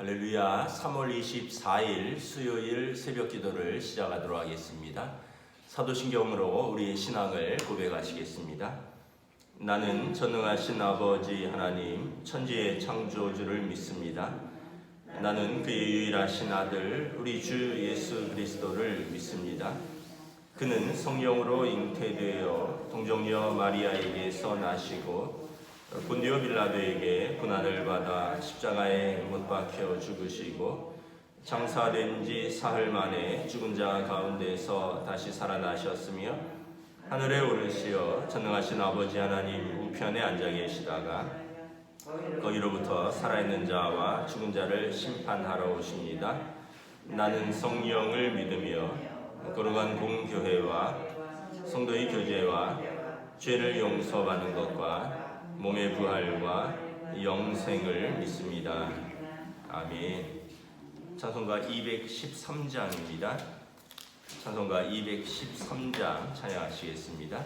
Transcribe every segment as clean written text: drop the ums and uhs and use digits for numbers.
할렐루야. 3월 24일 수요일 새벽 기도를 시작하도록 하겠습니다. 사도신경으로 우리의 신앙을 고백하시겠습니다. 나는 전능하신 아버지 하나님 천지의 창조주를 믿습니다. 나는 그의 유일하신 아들 우리 주 예수 그리스도를 믿습니다. 그는 성령으로 잉태되어 동정녀 마리아에게서 나시고 본디오 빌라도에게 고난을 받아 십자가에 못 박혀 죽으시고 장사된 지 사흘 만에 죽은 자 가운데서 다시 살아나셨으며 하늘에 오르시어 전능하신 아버지 하나님 우편에 앉아 계시다가 거기로부터 살아있는 자와 죽은 자를 심판하러 오십니다. 나는 성령을 믿으며 거룩한 공교회와 성도의 교제와 죄를 용서받는 것과 몸의 부활과 영생을 믿습니다. 아멘. 찬송가 213장입니다. 찬송가 213장 찬양하시겠습니다.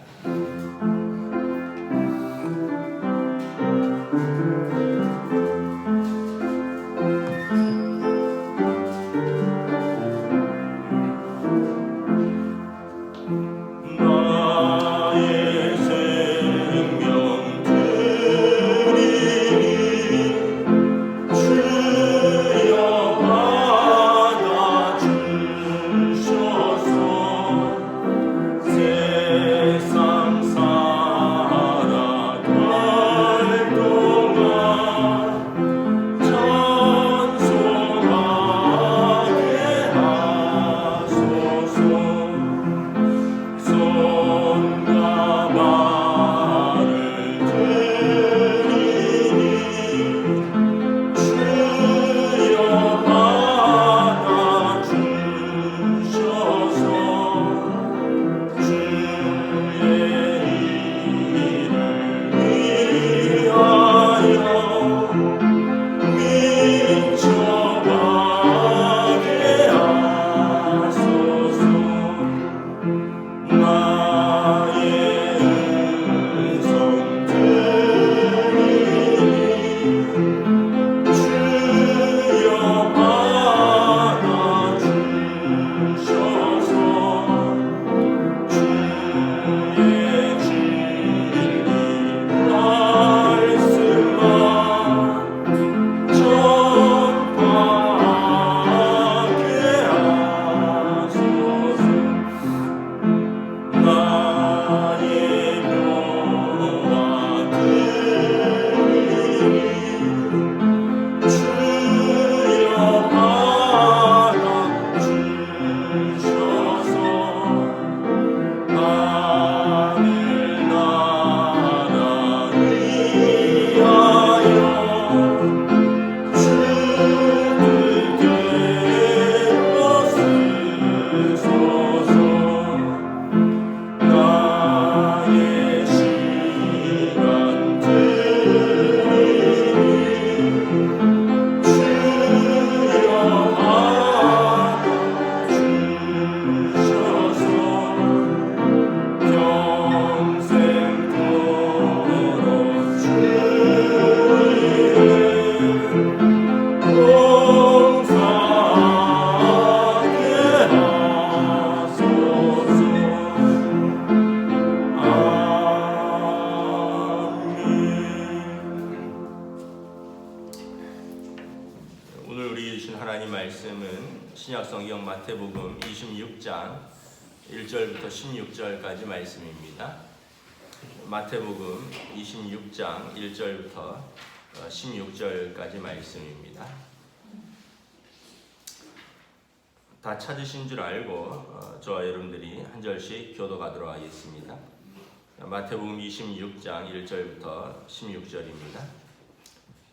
신약성경 마태복음 26장 1절부터 16절까지 말씀입니다. 마태복음 26장 1절부터 16절까지 말씀입니다. 다 찾으신 줄 알고 저와 여러분들이 한 절씩 교도가도록 하겠습니다. 마태복음 26장 1절부터 16절입니다.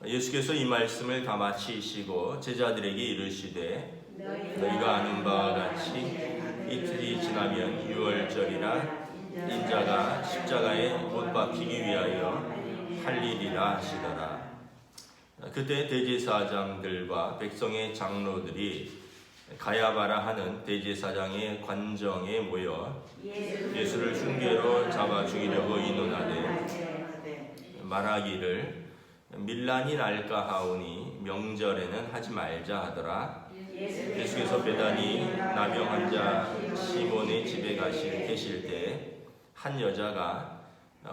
예수께서 이 말씀을 다 마치시고 제자들에게 이르시되 너희가 아는 바와 같이 이틀이 지나면 유월절이라 인자가 십자가에 못 박히기 위하여 할 일이라 하시더라. 그때 대제사장들과 백성의 장로들이 가야바라 하는 대제사장의 관정에 모여 예수를 흉계로 잡아 죽이려고 의논하되 말하기를 밀란이 날까 하오니 명절에는 하지 말자 하더라. 예수께서 베다니 나병 환자 시몬의 집에 계실 때 한 여자가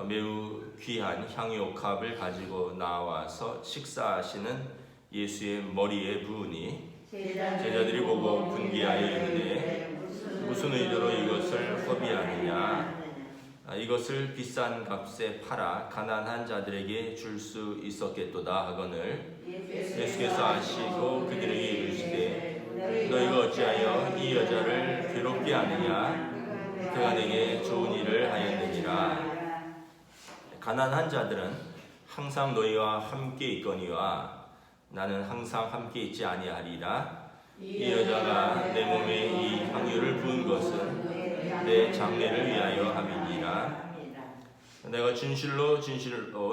매우 귀한 향유옥합을 가지고 나와서 식사하시는 예수의 머리에 부으니 제자들이 보고 분기하여 이르되 무슨 의도로 이것을 허비하느냐. 이것을 비싼 값에 팔아 가난한 자들에게 줄 수 있었겠도다 하거늘 예수께서 아시고 그들에게 이르시되 너희가 어찌하여 이 여자를 괴롭게 하느냐. 그가 내게 좋은 일을 하였느니라. 가난한 자들은 항상 너희와 함께 있거니와 나는 항상 함께 있지 아니하리라. 이 여자가 내 몸에 이 향유를 부은 것은 내 장례를 위하여 함이니라. 내가 진실로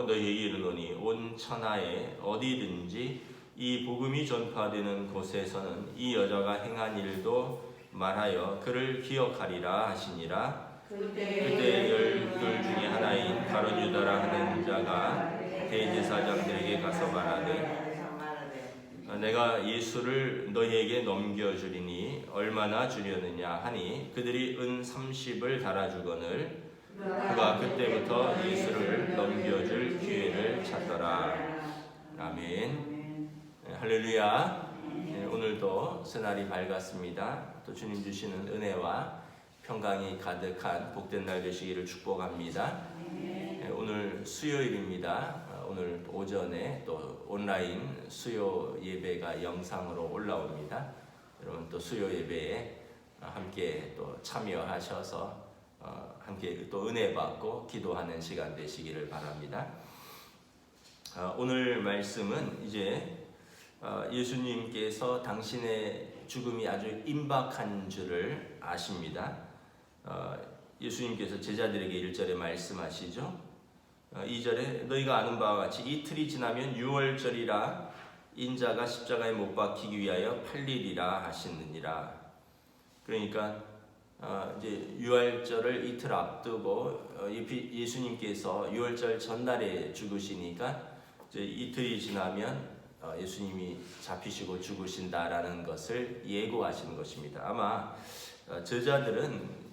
너희에게 이르노니 온 천하에 어디든지 이 복음이 전파되는 곳에서는 이 여자가 행한 일도 말하여 그를 기억하리라 하시니라. 그때 12 중에 하나인 가룟 유다라 하는 자가 대제사장들에게 가서 말하되 내가 예수를 너희에게 넘겨주리니 얼마나 주려느냐 하니 그들이 은 30을 달아주거늘 그가 그때부터 예수를 넘겨줄 기회를 찾더라. 아멘. 할렐루야. 오늘도 새날이 밝았습니다. 또 주님 주시는 은혜와 평강이 가득한 복된 날 되시기를 축복합니다. 오늘 수요일입니다. 오늘 오전에 또 온라인 수요 예배가 영상으로 올라옵니다. 여러분 또 수요 예배에 함께 또 참여하셔서 함께 또 은혜 받고 기도하는 시간 되시기를 바랍니다. 오늘 말씀은 이제 예수님께서 당신의 죽음이 아주 임박한 줄을 아십니다. 예수님께서 제자들에게 1절에 말씀하시죠. 2절에 너희가 아는 바와 같이 이틀이 지나면 유월절이라 인자가 십자가에 못 박히기 위하여 팔리리라 하시느니라. 그러니까 이제 유월절을 이틀 앞두고 예수님께서 유월절 전날에 죽으시니까 이제 이틀이 지나면 예수님이 잡히시고 죽으신다라는 것을 예고하시는 것입니다. 아마 제자들은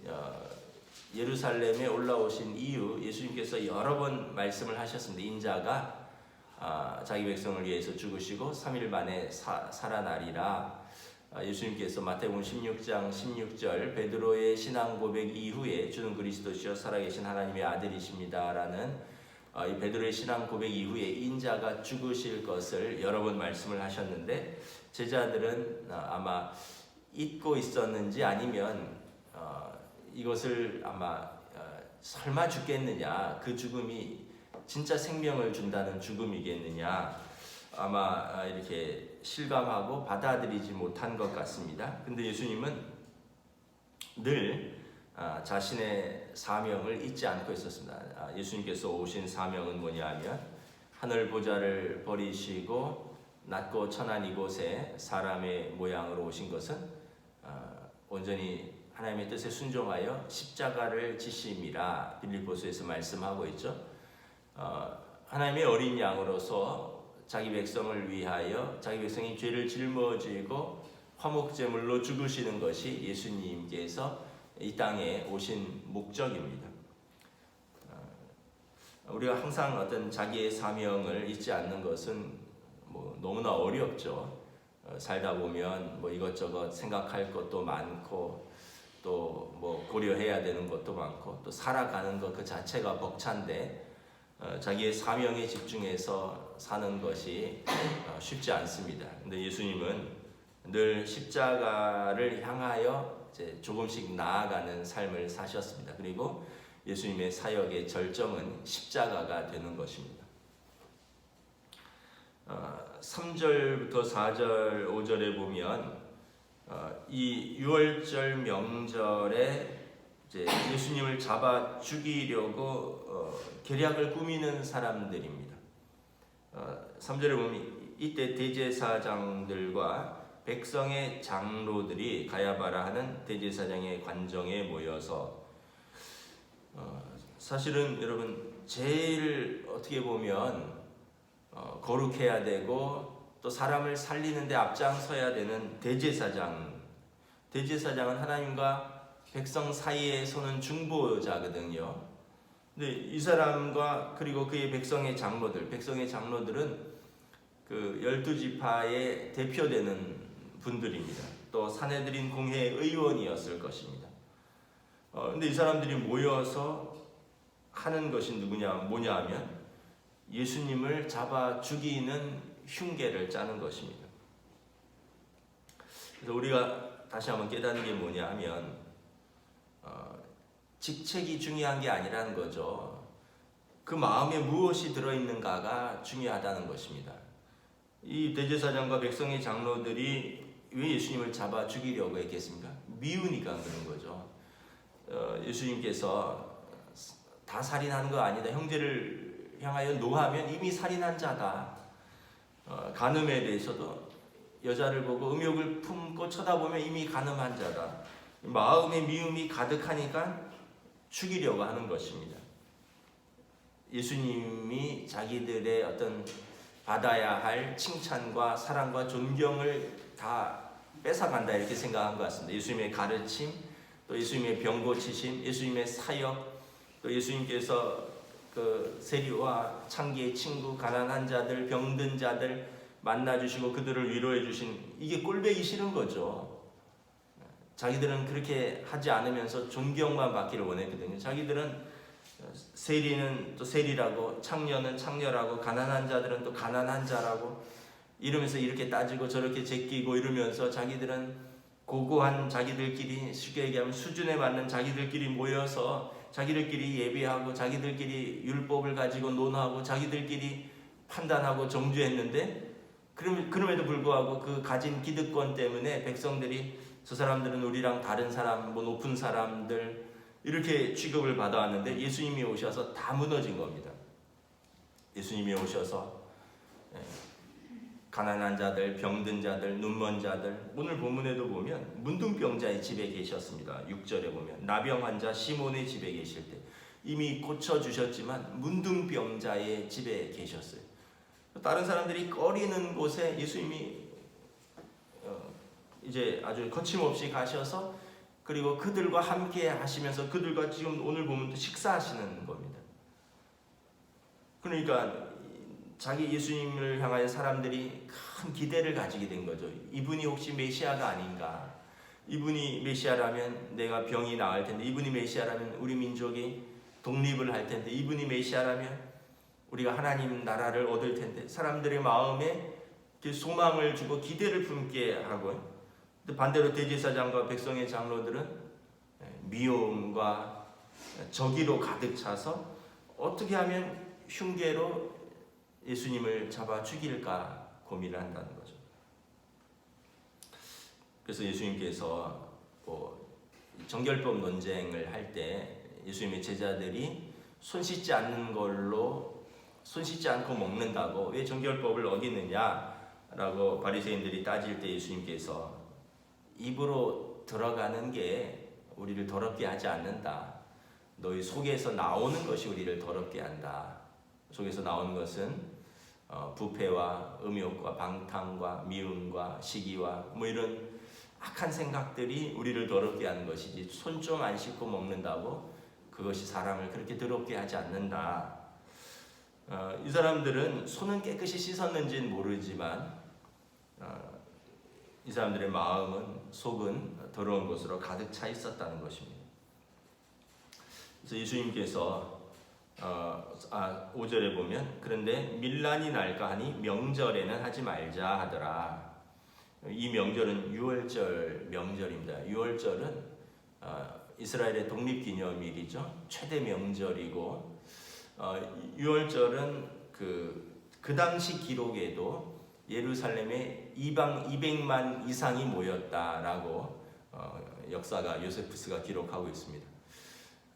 예루살렘에 올라오신 이후 예수님께서 여러 번 말씀을 하셨습니다. 인자가 자기 백성을 위해서 죽으시고 3일 만에 살아나리라. 예수님께서 마태복음 16장 16절 베드로의 신앙 고백 이후에 주는 그리스도시요 살아계신 하나님의 아들이십니다라는 이 베드로의 신앙 고백 이후에 인자가 죽으실 것을 여러 번 말씀을 하셨는데 제자들은 아마 잊고 있었는지 아니면 이것을 아마 설마 죽겠느냐, 그 죽음이 진짜 생명을 준다는 죽음이겠느냐 아마 이렇게 실감하고 받아들이지 못한 것 같습니다. 근데 예수님은 늘 자신의 사명을 잊지 않고 있었습니다. 예수님께서 오신 사명은 뭐냐면 하늘 보좌를 버리시고 낮고 천한 이곳에 사람의 모양으로 오신 것은 온전히 하나님의 뜻에 순종하여 십자가를 지심이라 빌립보서에서 말씀하고 있죠. 하나님의 어린 양으로서 자기 백성을 위하여 자기 백성이 죄를 짊어지고 화목제물로 죽으시는 것이 예수님께서 이 땅에 오신 목적입니다. 우리가 항상 어떤 자기의 사명을 잊지 않는 것은 너무나 어렵죠. 살다 보면 이것저것 생각할 것도 많고 또 고려해야 되는 것도 많고 또 살아가는 것 그 자체가 벅찬데 자기의 사명에 집중해서 사는 것이 쉽지 않습니다. 근데 예수님은 늘 십자가를 향하여 이제 조금씩 나아가는 삶을 사셨습니다. 그리고 예수님의 사역의 절정은 십자가가 되는 것입니다. 3절부터 4절, 5절에 보면 이 유월절 명절에 이제 예수님을 잡아 죽이려고 계략을 꾸미는 사람들입니다. 3절에 보면 이때 대제사장들과 백성의 장로들이 가야바라 하는 대제사장의 관정에 모여서 사실은 여러분 제일 어떻게 보면 거룩해야 되고 또 사람을 살리는 데 앞장서야 되는 대제사장. 대제사장은 하나님과 백성 사이에 서는 중보자거든요. 근데 이 사람과 그리고 그의 백성의 장로들은 그 12지파의 대표되는 분들입니다. 또 사내들인 공회의 의원이었을 것입니다. 근데 이 사람들이 모여서 하는 것이 뭐냐 하면 예수님을 잡아 죽이는 흉계를 짜는 것입니다. 그래서 우리가 다시 한번 깨닫는 게 뭐냐 하면 직책이 중요한 게 아니라는 거죠. 그 마음에 무엇이 들어있는가가 중요하다는 것입니다. 이 대제사장과 백성의 장로들이 왜 예수님을 잡아 죽이려고 했겠습니까? 미우니까 그런 거죠. 예수님께서 다 살인하는 거 아니다. 형제를 향하여 노하면 이미 살인한 자다. 간음에 대해서도 여자를 보고 음욕을 품고 쳐다보면 이미 간음한 자다. 마음의 미움이 가득하니까 죽이려고 하는 것입니다. 예수님이 자기들의 어떤 받아야 할 칭찬과 사랑과 존경을 다 뺏어간다 이렇게 생각한 것 같습니다. 예수님의 가르침, 또 예수님의 병 고치심, 예수님의 사역, 또 예수님께서 그 세리와 창기의 친구, 가난한 자들, 병든 자들 만나주시고 그들을 위로해 주신, 이게 꼴보기 싫은 거죠. 자기들은 그렇게 하지 않으면서 존경만 받기를 원했거든요. 자기들은 세리는 또 세리라고, 창녀는 창녀라고, 가난한 자들은 또 가난한 자라고 이러면서 이렇게 따지고 저렇게 제끼고 이러면서 자기들은 고고한 자기들끼리, 쉽게 얘기하면 수준에 맞는 자기들끼리 모여서 자기들끼리 예배하고 자기들끼리 율법을 가지고 논하고 자기들끼리 판단하고 정죄했는데, 그럼에도 불구하고 그 가진 기득권 때문에 백성들이 저 사람들은 우리랑 다른 사람, 뭐 높은 사람들 이렇게 취급을 받아왔는데 예수님이 오셔서 다 무너진 겁니다. 예수님이 오셔서 가난한 자들, 병든 자들, 눈먼 자들, 오늘 본문에도 보면 문둥병자의 집에 계셨습니다. 6절에 보면 나병 환자 시몬의 집에 계실 때 이미 고쳐주셨지만 문둥병자의 집에 계셨어요. 다른 사람들이 꺼리는 곳에 예수님이 이제 아주 거침없이 가셔서 그리고 그들과 함께 하시면서 그들과 지금 오늘 보면 또 식사하시는 겁니다. 그러니까 자기 예수님을 향하여 사람들이 큰 기대를 가지게 된 거죠. 이분이 혹시 메시아가 아닌가? 이분이 메시아라면 내가 병이 나을 텐데, 이분이 메시아라면 우리 민족이 독립을 할 텐데, 이분이 메시아라면 우리가 하나님 나라를 얻을 텐데, 사람들의 마음에 소망을 주고 기대를 품게 하고, 반대로 대제사장과 백성의 장로들은 미움과 적의로 가득 차서 어떻게 하면 흉계로 예수님을 잡아 죽일까 고민을 한다는 거죠. 그래서 예수님께서 정결법 논쟁을 할 때 예수님의 제자들이 손 씻지 않고 먹는다고 왜 정결법을 어기느냐라고 바리새인들이 따질 때 예수님께서 입으로 들어가는 게 우리를 더럽게 하지 않는다. 너희 속에서 나오는 것이 우리를 더럽게 한다. 속에서 나오는 것은 부패와 음욕과 방탕과 미움과 시기와 뭐 이런 악한 생각들이 우리를 더럽게 하는 것이지, 손 좀 안 씻고 먹는다고 그것이 사람을 그렇게 더럽게 하지 않는다. 이 사람들은 손은 깨끗이 씻었는지는 모르지만 이 사람들의 마음은, 속은 더러운 것으로 가득 차 있었다는 것입니다. 그래서 예수님께서 5절에 보면 그런데 밀란이 날까 하니 명절에는 하지 말자 하더라. 이 명절은 유월절 명절입니다. 유월절은 이스라엘의 독립기념일이죠. 최대 명절이고, 유월절은 그 당시 기록에도 예루살렘에 이방 200만 이상이 모였다라고 역사가 요세푸스가 기록하고 있습니다.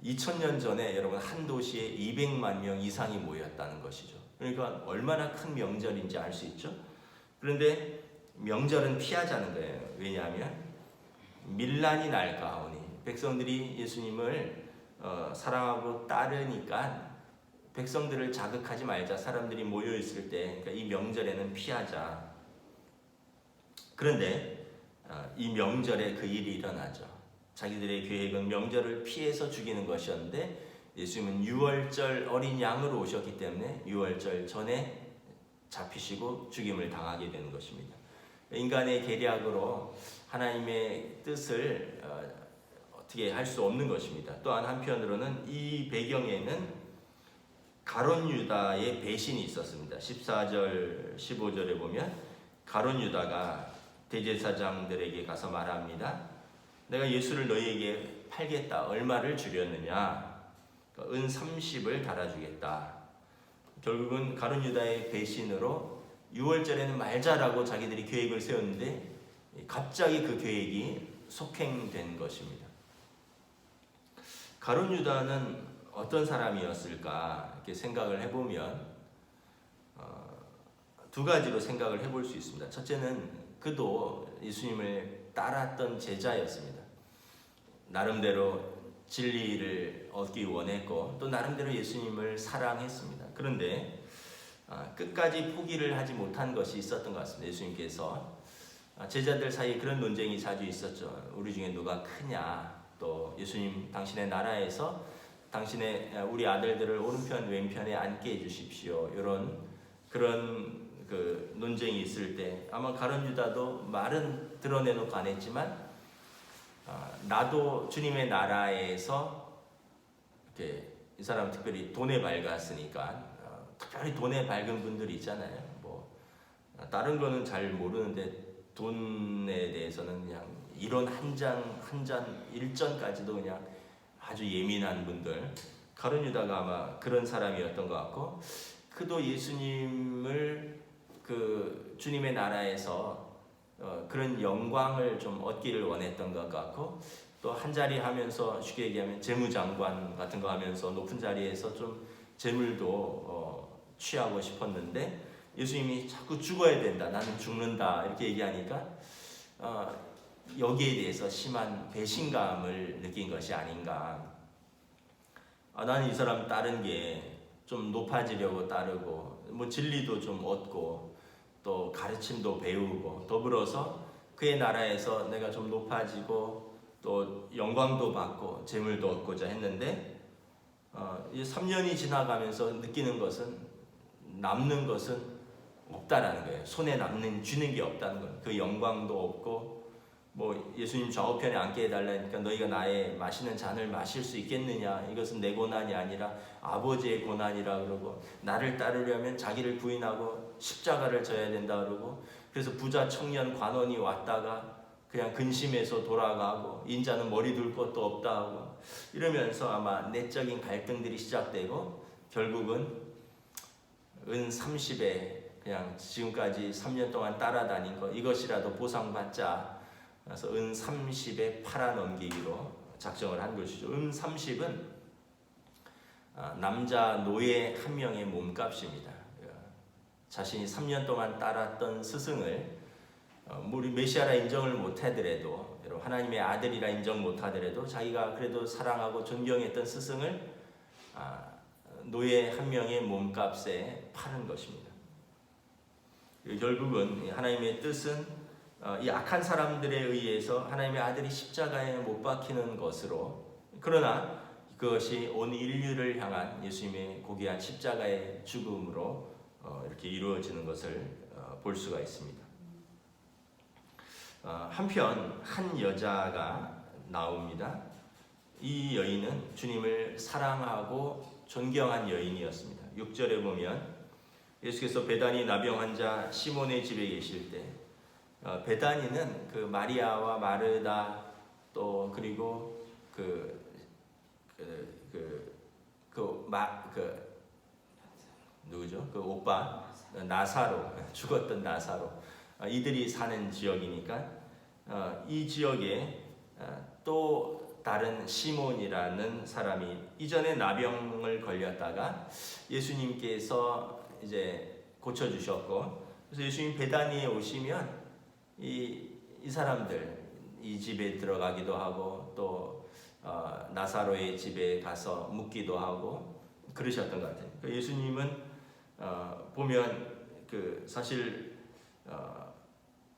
2000년 전에 여러분 한 도시에 200만 명 이상이 모였다는 것이죠. 그러니까 얼마나 큰 명절인지 알 수 있죠. 그런데 명절은 피하자는 거예요. 왜냐하면 밀란이 날까 하오니, 백성들이 예수님을 사랑하고 따르니까 백성들을 자극하지 말자. 사람들이 모여 있을 때, 그러니까 이 명절에는 피하자. 그런데 이 명절에 그 일이 일어나죠. 자기들의 계획은 명절을 피해서 죽이는 것이었는데 예수님은 유월절 어린 양으로 오셨기 때문에 유월절 전에 잡히시고 죽임을 당하게 되는 것입니다. 인간의 계략으로 하나님의 뜻을 어떻게 할 수 없는 것입니다. 또한 한편으로는 이 배경에는 가룟 유다의 배신이 있었습니다. 14절, 15절에 보면 가룟 유다가 대제사장들에게 가서 말합니다. 내가 예수를 너희에게 팔겠다. 얼마를 주려느냐? 은 30을 달아주겠다. 결국은 가룟 유다의 배신으로 6월절에는 말자라고 자기들이 계획을 세웠는데 갑자기 그 계획이 속행된 것입니다. 가룟 유다는 어떤 사람이었을까 이렇게 생각을 해보면 두 가지로 생각을 해볼 수 있습니다. 첫째는 그도 예수님을 따랐던 제자였습니다. 나름대로 진리를 얻기 원했고 또 나름대로 예수님을 사랑했습니다. 그런데 끝까지 포기를 하지 못한 것이 있었던 것 같습니다. 예수님께서 제자들 사이에 그런 논쟁이 자주 있었죠. 우리 중에 누가 크냐? 또 예수님 당신의 나라에서 우리 아들들을 오른편 왼편에 앉게 해주십시오. 그런 그 논쟁이 있을 때 아마 가룟 유다도 말은 드러내놓고 안 했지만 나도 주님의 나라에서 이렇게 이 사람 특별히 돈에 밝았으니까 특별히 돈에 밝은 분들이 있잖아요. 뭐 다른 거는 잘 모르는데 돈에 대해서는 그냥 이론 한 잔 일전까지도 그냥 아주 예민한 분들. 가룟 유다가 아마 그런 사람이었던 것 같고 그도 예수님을 그 주님의 나라에서 그런 영광을 좀 얻기를 원했던 것 같고 또 한 자리 하면서 쉽게 얘기하면 재무장관 같은 거 하면서 높은 자리에서 좀 재물도 취하고 싶었는데 예수님이 자꾸 죽어야 된다, 나는 죽는다 이렇게 얘기하니까 여기에 대해서 심한 배신감을 느낀 것이 아닌가. 나는 이 사람 따른 게 좀 높아지려고 따르고 뭐 진리도 좀 얻고 또 가르침도 배우고 더불어서 그의 나라에서 내가 좀 높아지고 또 영광도 받고 재물도 얻고자 했는데 이제 3년이 지나가면서 느끼는 것은 남는 것은 없다라는 거예요. 손에 남는 쥐는 게 없다는 거예요. 그 영광도 없고 뭐 예수님 좌우편에 앉게 해달라니까 너희가 나의 마시는 잔을 마실 수 있겠느냐, 이것은 내 고난이 아니라 아버지의 고난이라 그러고 나를 따르려면 자기를 부인하고 십자가를 져야 된다 그러고 그래서 부자 청년 관원이 왔다가 그냥 근심해서 돌아가고 인자는 머리 둘 것도 없다 하고 이러면서 아마 내적인 갈등들이 시작되고 결국은 은 30에 그냥 지금까지 3년 동안 따라다닌 거 이것이라도 보상받자. 그래서 은 30에 팔아넘기기로 작정을 한 것이죠. 은 30은 남자 노예 한 명의 몸값입니다. 자신이 3년 동안 따랐던 스승을 우리 메시아라 인정을 못하더라도 하나님의 아들이라 인정 못하더라도 자기가 그래도 사랑하고 존경했던 스승을 노예 한 명의 몸값에 파는 것입니다. 결국은 하나님의 뜻은 이 악한 사람들에 의해서 하나님의 아들이 십자가에 못 박히는 것으로 그러나 그것이 온 인류를 향한 예수님의 고귀한 십자가의 죽음으로 이렇게 이루어지는 것을 볼 수가 있습니다. 한편 한 여자가 나옵니다. 이 여인은 주님을 사랑하고 존경한 여인이었습니다. 6절에 보면 예수께서 베다니 나병 환자 시몬의 집에 계실 때 베다니는 그 마리아와 마르다 또 그리고 누구죠? 그 오빠 나사로 죽었던 나사로 이들이 사는 지역이니까 이 지역에 또 다른 시몬이라는 사람이 이전에 나병을 걸렸다가 예수님께서 이제 고쳐주셨고 그래서 예수님 베다니에 오시면 이 사람들 이 집에 들어가기도 하고 또 나사로의 집에 가서 묵기도 하고 그러셨던 것 같아요. 예수님은 보면 그 사실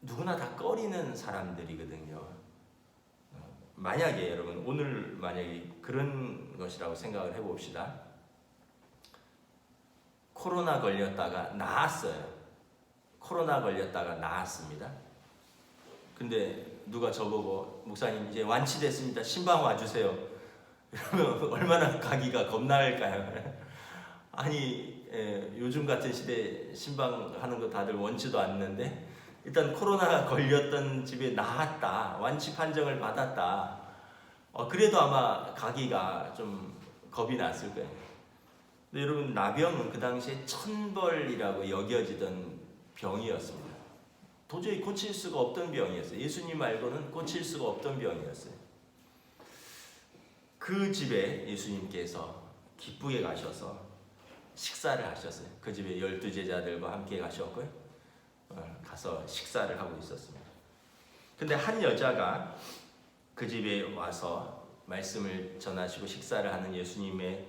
누구나 다 꺼리는 사람들이거든요. 만약에 여러분 오늘 만약에 그런 것이라고 생각을 해봅시다. 코로나 걸렸다가 나았어요. 코로나 걸렸다가 나았습니다. 근데 누가 저보고 목사님 이제 완치됐습니다. 신방 와주세요. 이러면 얼마나 가기가 겁날까요? 아니 요즘 같은 시대에 신방하는 거 다들 원치도 않는데 일단 코로나 걸렸던 집에 나았다. 완치 판정을 받았다. 그래도 아마 가기가 좀 겁이 났을 거예요. 근데 여러분 나병은 그 당시에 천벌이라고 여겨지던 병이었습니다. 도저히 고칠 수가 없던 병이었어요. 예수님 말고는 고칠 수가 없던 병이었어요. 그 집에 예수님께서 기쁘게 가셔서 식사를 하셨어요. 그 집에 12제자들과 함께 가셨고요. 가서 식사를 하고 있었습니다. 근데 한 여자가 그 집에 와서 말씀을 전하시고 식사를 하는 예수님의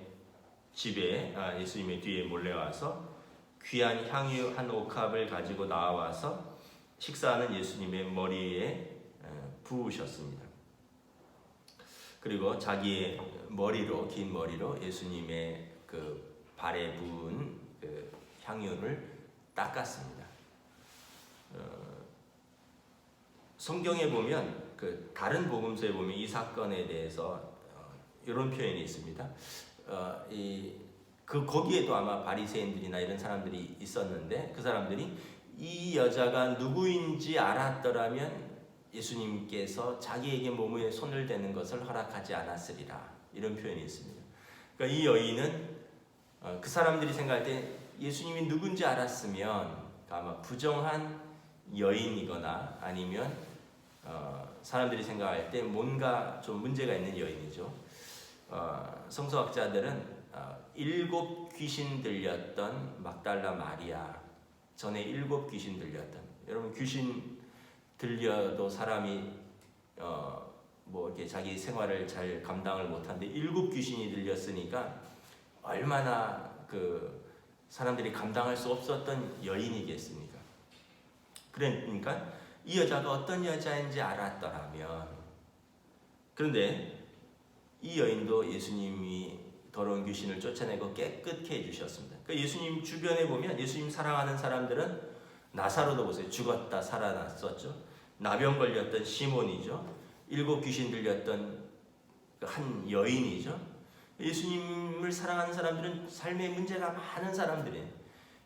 집에 예수님의 뒤에 몰래 와서 귀한 향유 한 옥합을 가지고 나와서 식사하는 예수님의 머리에 부으셨습니다. 그리고 자기의 머리로 긴 머리로 예수님의 그 발에 부은 그 향유를 닦았습니다. 성경에 보면 그 다른 복음서에 보면 이 사건에 대해서 이런 표현이 있습니다. 거기에도 아마 바리새인들이나 이런 사람들이 있었는데 그 사람들이 이 여자가 누구인지 알았더라면 예수님께서 자기에게 몸에 손을 대는 것을 허락하지 않았으리라 이런 표현이 있습니다. 그러니까 이 여인은 그 사람들이 생각할 때 예수님이 누군지 알았으면 아마 부정한 여인이거나 아니면 사람들이 생각할 때 뭔가 좀 문제가 있는 여인이죠. 성서학자들은 7 귀신 들렸던 막달라 마리아 전에 7 귀신 들렸던 여러분 귀신 들려도 사람이 뭐 이렇게 자기 생활을 잘 감당을 못하는데 7 귀신이 들렸으니까 얼마나 그 사람들이 감당할 수 없었던 여인이겠습니까? 그러니까 이 여자가 어떤 여자인지 알았더라면 그런데 이 여인도 예수님이 더러운 귀신을 쫓아내고 깨끗게 해주셨습니다. 그러니까 예수님 주변에 보면 예수님 사랑하는 사람들은 나사로도 보세요. 죽었다 살아났었죠. 나병 걸렸던 시몬이죠. 7 귀신 들렸던 한 여인이죠. 예수님을 사랑하는 사람들은 삶의 문제가 많은 사람들이에요.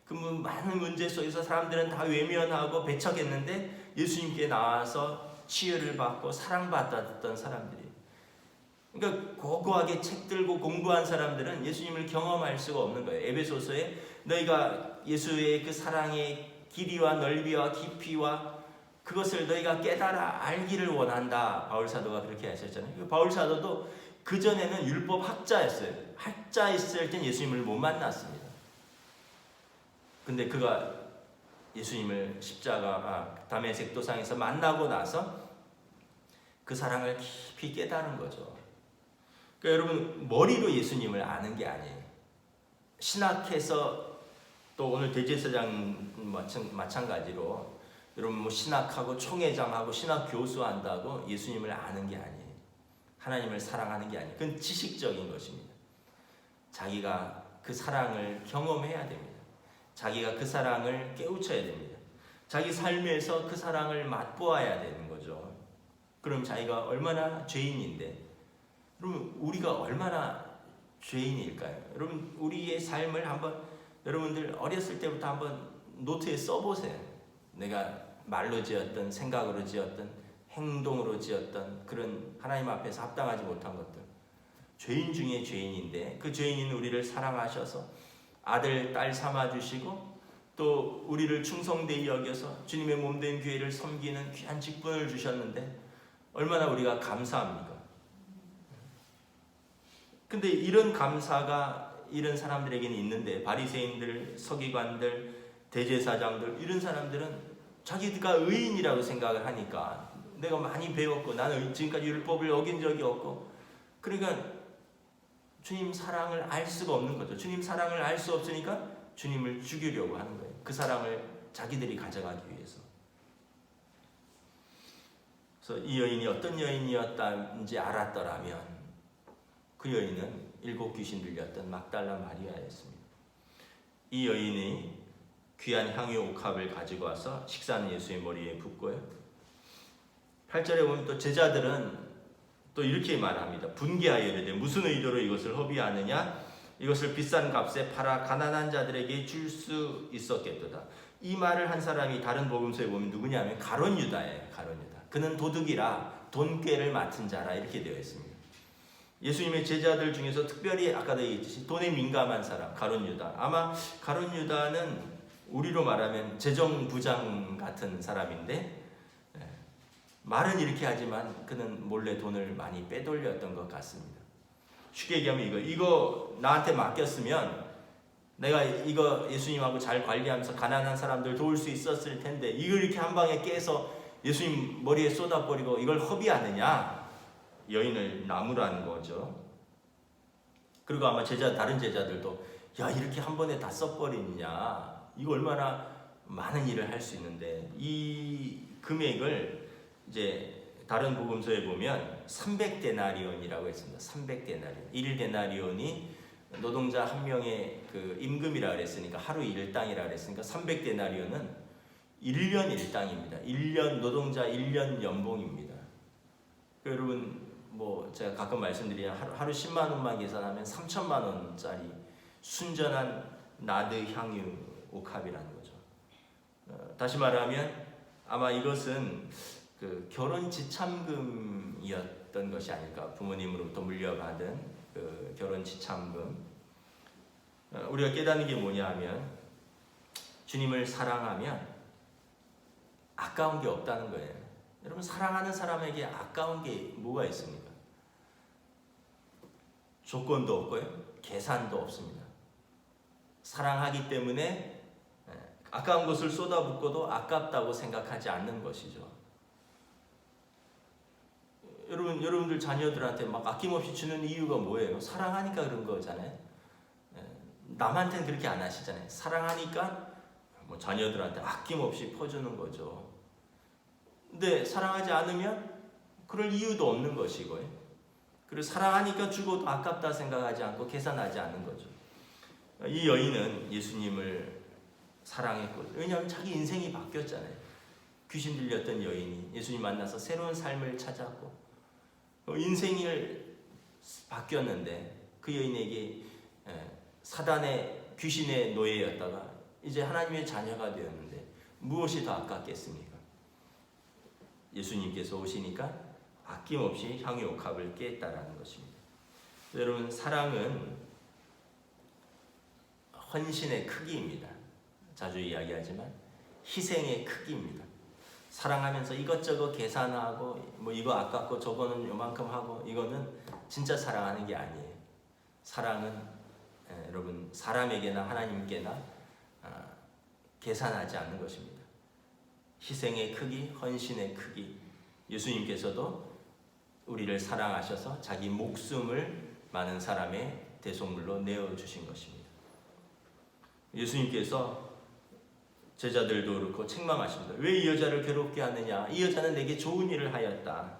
그 많은 문제 속에서 사람들은 다 외면하고 배척했는데 예수님께 나와서 치유를 받고 사랑받았던 사람들이에요. 그러니까 고고하게 책 들고 공부한 사람들은 예수님을 경험할 수가 없는 거예요. 에베소서에 너희가 예수의 그 사랑의 길이와 넓이와 깊이와 그것을 너희가 깨달아 알기를 원한다. 바울 사도가 그렇게 하셨잖아요. 바울 사도도 그전에는 율법 학자였어요. 학자였을 땐 예수님을 못 만났습니다. 근데 그가 예수님을 다메섹 도상에서 만나고 나서 그 사랑을 깊이 깨달은 거죠. 그러니까 여러분 머리로 예수님을 아는 게 아니에요. 신학해서 또 오늘 대제사장 마찬가지로 여러분 뭐 신학하고 총회장하고 신학 교수한다고 예수님을 아는 게 아니에요. 하나님을 사랑하는 게 아니에요. 그건 지식적인 것입니다. 자기가 그 사랑을 경험해야 됩니다. 자기가 그 사랑을 깨우쳐야 됩니다. 자기 삶에서 그 사랑을 맛보아야 되는 거죠. 그럼 자기가 얼마나 죄인인데 여러분 우리가 얼마나 죄인일까요? 여러분 우리의 삶을 한번 여러분들 어렸을 때부터 한번 노트에 써보세요. 내가 말로 지었던 생각으로 지었던 행동으로 지었던 그런 하나님 앞에서 합당하지 못한 것들 죄인 중에 죄인인데 그 죄인인 우리를 사랑하셔서 아들, 딸 삼아주시고 또 우리를 충성되이 여겨서 주님의 몸된 교회를 섬기는 귀한 직분을 주셨는데 얼마나 우리가 감사합니까? 근데 이런 감사가 이런 사람들에게는 있는데 바리새인들, 서기관들, 대제사장들 이런 사람들은 자기가 의인이라고 생각을 하니까 내가 많이 배웠고 나는 지금까지 율법을 어긴 적이 없고 그러니까 주님 사랑을 알 수가 없는 거죠. 주님 사랑을 알 수 없으니까 주님을 죽이려고 하는 거예요. 그 사랑을 자기들이 가져가기 위해서. 그래서 이 여인이 어떤 여인이었는지 알았더라면 그 여인은 7 귀신 들렸던 막달라 마리아였습니다. 이 여인이 귀한 향유 옥합을 가지고 와서 식사는 예수의 머리에 붓고요. 8절에 보면 또 제자들은 또 이렇게 말합니다. 분개하여 이르되 무슨 의도로 이것을 허비하느냐? 이것을 비싼 값에 팔아 가난한 자들에게 줄 수 있었겠도다. 이 말을 한 사람이 다른 복음서에 보면 누구냐면 가룟 유다예요. 가룟 유다. 그는 도둑이라 돈꾀를 맡은 자라 이렇게 되어 있습니다. 예수님의 제자들 중에서 특별히 아까도 얘기했듯이 돈에 민감한 사람 가룟 유다. 아마 가룟 유다는 우리로 말하면 재정부장 같은 사람인데 말은 이렇게 하지만 그는 몰래 돈을 많이 빼돌렸던 것 같습니다. 쉽게 얘기하면 이거 나한테 맡겼으면 내가 이거 예수님하고 잘 관리하면서 가난한 사람들 도울 수 있었을 텐데 이걸 이렇게 한 방에 깨서 예수님 머리에 쏟아버리고 이걸 허비하느냐? 여인을 나무라는 거죠. 그리고 아마 다른 제자들도 야 이렇게 한 번에 다 써버리느냐? 이거 얼마나 많은 일을 할 수 있는데 이 금액을 이제 다른 복음서에 보면 300데나리온이라고 했습니다. 300데나리온. 1데나리온이 노동자 한 명의 그 임금이라 그랬으니까 하루 일당이라 그랬으니까 300데나리온은 1년 일당입니다. 1년 노동자 1년 연봉입니다. 여러분 뭐 제가 가끔 말씀드리면 하루 10만 원만 계산하면 3천만 원짜리 순전한 나드 향유 옥합이라는 거죠. 다시 말하면 아마 이것은 그 결혼 지참금이었던 것이 아닐까. 부모님으로부터 물려받은 그 결혼 지참금. 우리가 깨닫는 게 뭐냐 하면 주님을 사랑하면 아까운 게 없다는 거예요. 여러분 사랑하는 사람에게 아까운 게 뭐가 있습니까? 조건도 없고요. 계산도 없습니다. 사랑하기 때문에 아까운 것을 쏟아붓고도 아깝다고 생각하지 않는 것이죠. 여러분들 자녀들한테 막 아낌없이 주는 이유가 뭐예요? 사랑하니까 그런 거잖아요. 남한테는 그렇게 안 하시잖아요. 사랑하니까 뭐 자녀들한테 아낌없이 퍼주는 거죠. 근데 사랑하지 않으면 그럴 이유도 없는 것이고요. 그리고 사랑하니까 주고도 아깝다 생각하지 않고 계산하지 않는 거죠. 이 여인은 예수님을 사랑했고 왜냐하면 자기 인생이 바뀌었잖아요. 귀신 들렸던 여인이 예수님 만나서 새로운 삶을 찾았고 인생이 바뀌었는데 그 여인에게 사단의 귀신의 노예였다가 이제 하나님의 자녀가 되었는데 무엇이 더 아깝겠습니까? 예수님께서 오시니까 아낌없이 향유 옥합을 깼다라는 것입니다. 여러분 사랑은 헌신의 크기입니다. 자주 이야기하지만 희생의 크기입니다. 사랑하면서 이것저것 계산하고 뭐 이거 아깝고 저거는 요만큼 하고 이거는 진짜 사랑하는 게 아니에요. 사랑은 여러분 사람에게나 하나님께나 계산하지 않는 것입니다. 희생의 크기, 헌신의 크기. 예수님께서도 우리를 사랑하셔서 자기 목숨을 많은 사람의 대속물로 내어주신 것입니다. 예수님께서 제자들도 그렇고 책망하십니다. 왜 이 여자를 괴롭게 하느냐? 이 여자는 내게 좋은 일을 하였다.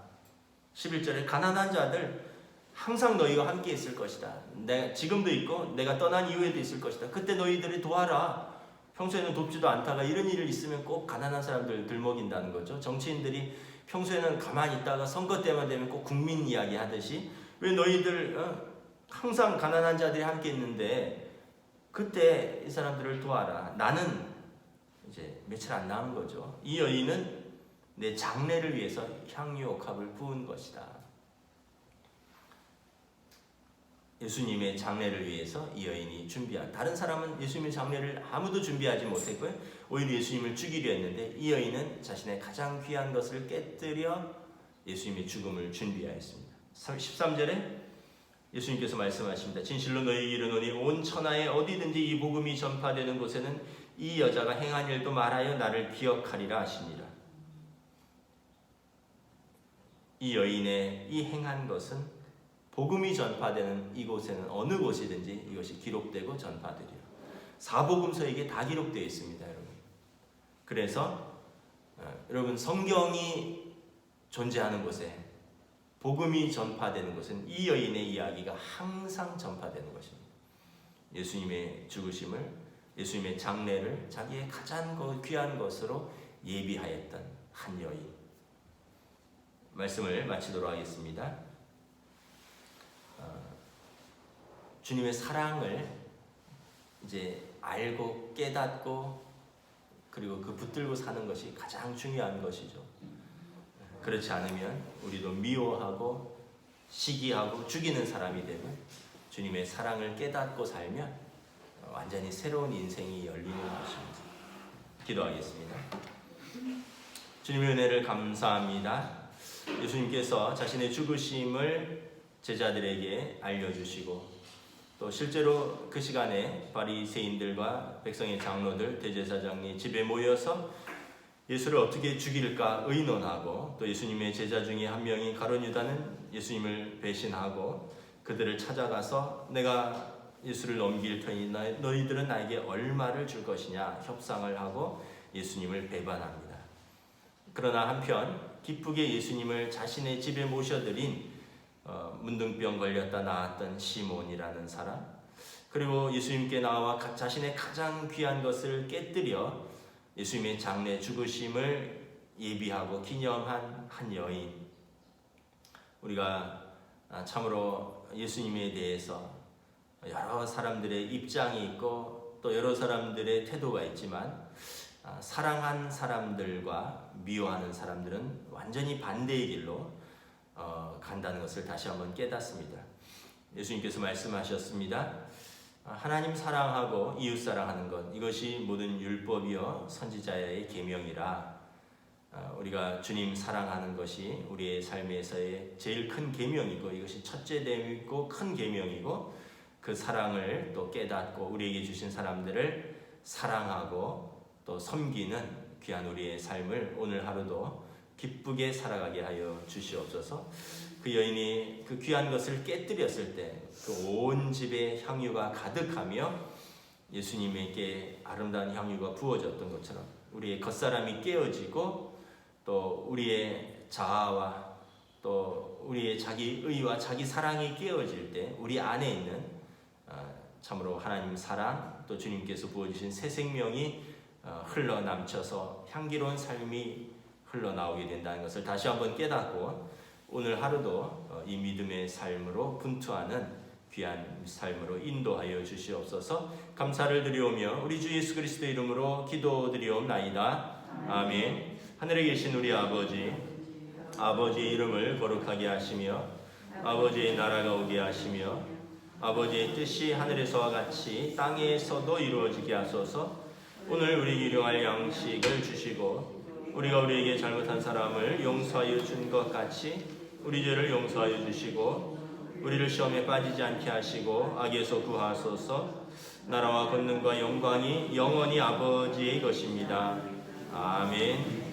11절에 가난한 자들 항상 너희와 함께 있을 것이다. 내가 지금도 있고 내가 떠난 이후에도 있을 것이다. 그때 너희들이 도와라. 평소에는 돕지도 않다가 이런 일이 있으면 꼭 가난한 사람들 들먹인다는 거죠. 정치인들이 평소에는 가만히 있다가 선거 때만 되면 꼭 국민 이야기 하듯이 왜 너희들 항상 가난한 자들이 함께 있는데 그때 이 사람들을 도와라. 나는 이제 며칠 안 남은 거죠. 이 여인은 내 장례를 위해서 향유 옥합을 부은 것이다. 예수님의 장례를 위해서 이 여인이 준비한. 다른 사람은 예수님의 장례를 아무도 준비하지 못했고요. 오히려 예수님을 죽이려 했는데 이 여인은 자신의 가장 귀한 것을 깨뜨려 예수님의 죽음을 준비하였습니다. 13절에 예수님께서 말씀하십니다. 진실로 너희에게 이르노니 온 천하에 어디든지 이 복음이 전파되는 곳에는 이 여자가 행한 일도 말하여 나를 기억하리라 하시니라. 이 여인의 이 행한 것은 복음이 전파되는 이곳에는 어느 곳이든지 이것이 기록되고 전파되리라. 사복음서에게 다 기록되어 있습니다, 여러분. 그래서 여러분 성경이 존재하는 곳에, 복음이 전파되는 곳은 이 여인의 이야기가 항상 전파되는 것입니다. 예수님의 죽으심을, 예수님의 장례를 자기의 가장 귀한 것으로 예비하였던 한 여인. 말씀을 마치도록 하겠습니다. 주님의 사랑을 이제 알고 깨닫고 그리고 그 붙들고 사는 것이 가장 중요한 것이죠. 그렇지 않으면 우리도 미워하고 시기하고 죽이는 사람이 되고, 주님의 사랑을 깨닫고 살면 완전히 새로운 인생이 열리는 것입니다. 기도하겠습니다. 주님의 은혜를 감사합니다. 예수님께서 자신의 죽으심을 제자들에게 알려주시고, 또 실제로 그 시간에 바리새인들과 백성의 장로들, 대제사장이 집에 모여서 예수를 어떻게 죽일까 의논하고, 또 예수님의 제자 중에 한 명인 가룟 유다는 예수님을 배신하고 그들을 찾아가서 내가 예수를 넘길 터이니 너희들은 나에게 얼마를 줄 것이냐 협상을 하고 예수님을 배반합니다. 그러나 한편 기쁘게 예수님을 자신의 집에 모셔들인 문둥병 걸렸다 나았던 시몬이라는 사람, 그리고 예수님께 나와 자신의 가장 귀한 것을 깨뜨려 예수님의 장례 죽으심을 예비하고 기념한 한 여인. 우리가 참으로 예수님에 대해서 여러 사람들의 입장이 있고 또 여러 사람들의 태도가 있지만, 사랑한 사람들과 미워하는 사람들은 완전히 반대의 길로 간다는 것을 다시 한번 깨닫습니다. 예수님께서 말씀하셨습니다. 하나님 사랑하고 이웃 사랑하는 것, 이것이 모든 율법이요 선지자의 계명이라. 우리가 주님 사랑하는 것이 우리의 삶에서의 제일 큰 계명이고, 이것이 첫째 되고 큰 계명이고, 그 사랑을 또 깨닫고 우리에게 주신 사람들을 사랑하고 또 섬기는 귀한 우리의 삶을 오늘 하루도 기쁘게 살아가게 하여 주시옵소서. 그 여인이 그 귀한 것을 깨뜨렸을 때 그 온 집에 향유가 가득하며 예수님에게 아름다운 향유가 부어졌던 것처럼 우리의 겉사람이 깨어지고, 또 우리의 자아와 또 우리의 자기 의와 자기 사랑이 깨어질 때 우리 안에 있는 참으로 하나님 사랑, 또 주님께서 부어주신 새 생명이 흘러넘쳐서 향기로운 삶이 흘러나오게 된다는 것을 다시 한번 깨닫고, 오늘 하루도 이 믿음의 삶으로 분투하는 귀한 삶으로 인도하여 주시옵소서. 감사를 드리오며 우리 주 예수 그리스도의 이름으로 기도드리옵나이다. 아멘. 하늘에 계신 우리 아버지, 아버지의 이름을 거룩하게 하시며 아버지의 나라가 오게 하시며 아버지의 뜻이 하늘에서와 같이 땅에서도 이루어지게 하소서. 오늘 우리에게 일용할 양식을 주시고, 우리가 우리에게 잘못한 사람을 용서하여 준 것 같이 우리 죄를 용서하여 주시고, 우리를 시험에 빠지지 않게 하시고 악에서 구하소서. 나라와 권능과 영광이 영원히 아버지의 것입니다. 아멘.